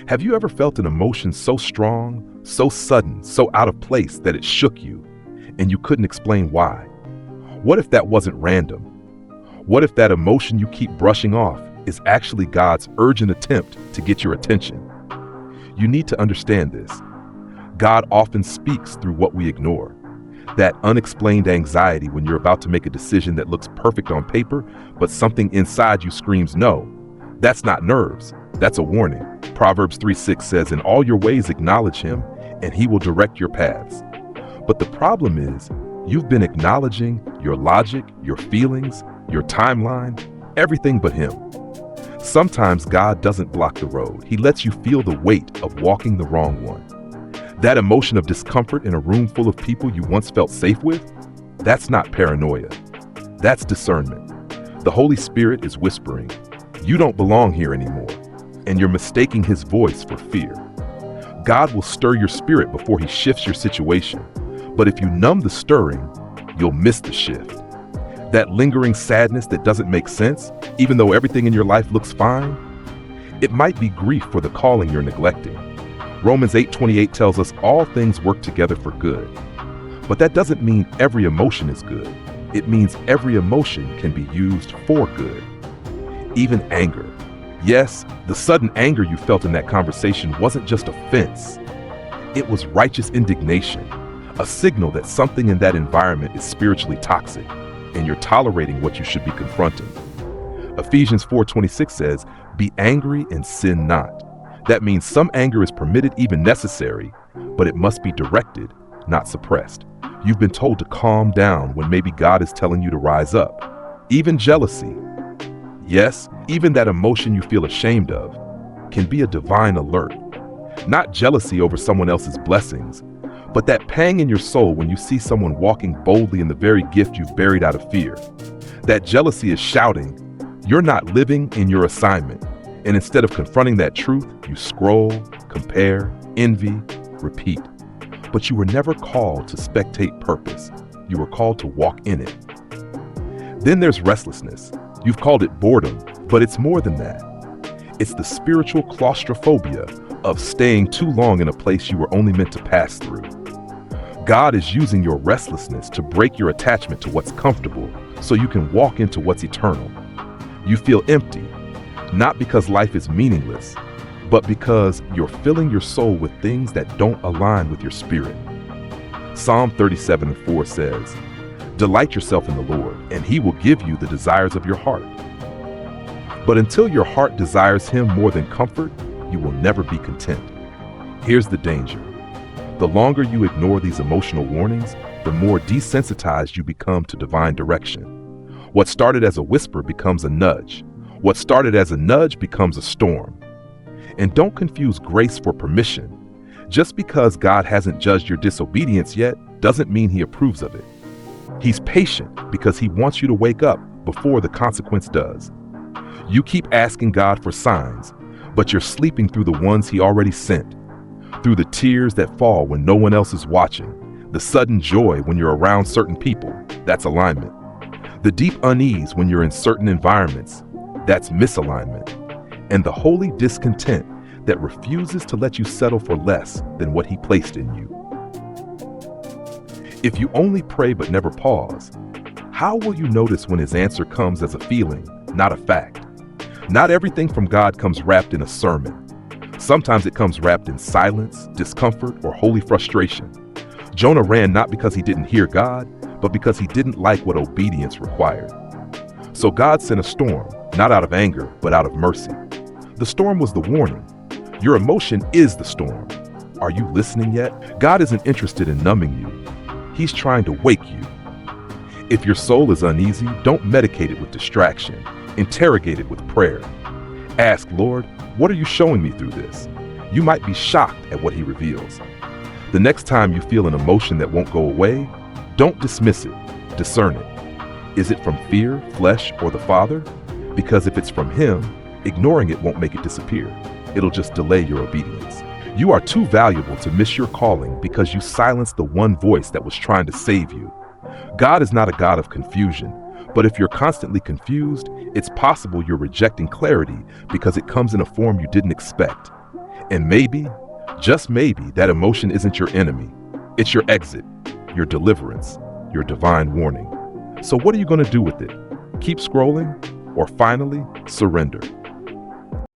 Have you ever felt an emotion so strong, so sudden, so out of place that it shook you, and you couldn't explain why? What if that wasn't random? What if that emotion you keep brushing off is actually God's urgent attempt to get your attention? You need to understand this. God often speaks through what we ignore. That unexplained anxiety when you're about to make a decision that looks perfect on paper, but something inside you screams no. That's not nerves, that's a warning. Proverbs 3:6 says, "In all your ways acknowledge him, and he will direct your paths." But the problem is, you've been acknowledging your logic, your feelings, your timeline, everything but him. Sometimes God doesn't block the road. He lets you feel the weight of walking the wrong one. That emotion of discomfort in a room full of people you once felt safe with, that's not paranoia. That's discernment. The Holy Spirit is whispering, "You don't belong here anymore," and you're mistaking his voice for fear. God will stir your spirit before he shifts your situation, but if you numb the stirring, you'll miss the shift. That lingering sadness that doesn't make sense, even though everything in your life looks fine, it might be grief for the calling you're neglecting. Romans 8:28 tells us all things work together for good. But that doesn't mean every emotion is good. It means every emotion can be used for good. Even anger. Yes, the sudden anger you felt in that conversation wasn't just offense. It was righteous indignation, a signal that something in that environment is spiritually toxic, and you're tolerating what you should be confronting. Ephesians 4:26 says, "Be angry and sin not." That means some anger is permitted, even necessary, but it must be directed, not suppressed. You've been told to calm down when maybe God is telling you to rise up. Even jealousy. Yes, even that emotion you feel ashamed of can be a divine alert. Not jealousy over someone else's blessings, but that pang in your soul when you see someone walking boldly in the very gift you've buried out of fear. That jealousy is shouting, "You're not living in your assignment." And instead of confronting that truth, you scroll, compare, envy, repeat. But you were never called to spectate purpose. You were called to walk in it. Then there's restlessness. You've called it boredom, but it's more than that. It's the spiritual claustrophobia of staying too long in a place you were only meant to pass through. God is using your restlessness to break your attachment to what's comfortable so you can walk into what's eternal. You feel empty, not because life is meaningless, but because you're filling your soul with things that don't align with your spirit. Psalm 37:4 says, "Delight yourself in the Lord, and he will give you the desires of your heart." But until your heart desires him more than comfort, you will never be content. Here's the danger. The longer you ignore these emotional warnings, the more desensitized you become to divine direction. What started as a whisper becomes a nudge. What started as a nudge becomes a storm. And don't confuse grace for permission. Just because God hasn't judged your disobedience yet doesn't mean he approves of it. He's patient because he wants you to wake up before the consequence does. You keep asking God for signs, but you're sleeping through the ones he already sent. Through the tears that fall when no one else is watching, the sudden joy when you're around certain people, that's alignment. The deep unease when you're in certain environments, that's misalignment. And the holy discontent that refuses to let you settle for less than what he placed in you. If you only pray but never pause, how will you notice when his answer comes as a feeling, not a fact? Not everything from God comes wrapped in a sermon. Sometimes it comes wrapped in silence, discomfort, or holy frustration. Jonah ran not because he didn't hear God, but because he didn't like what obedience required. So God sent a storm, not out of anger, but out of mercy. The storm was the warning. Your emotion is the storm. Are you listening yet? God isn't interested in numbing you. He's trying to wake you. If your soul is uneasy, don't medicate it with distraction. Interrogate it with prayer. Ask, "Lord, what are you showing me through this?" You might be shocked at what he reveals. The next time you feel an emotion that won't go away, don't dismiss it. Discern it. Is it from fear, flesh, or the Father? Because if it's from him, ignoring it won't make it disappear. It'll just delay your obedience. You are too valuable to miss your calling because you silenced the one voice that was trying to save you. God is not a God of confusion, but if you're constantly confused, it's possible you're rejecting clarity because it comes in a form you didn't expect. And maybe, just maybe, that emotion isn't your enemy. It's your exit, your deliverance, your divine warning. So what are you going to do with it? Keep scrolling or finally surrender?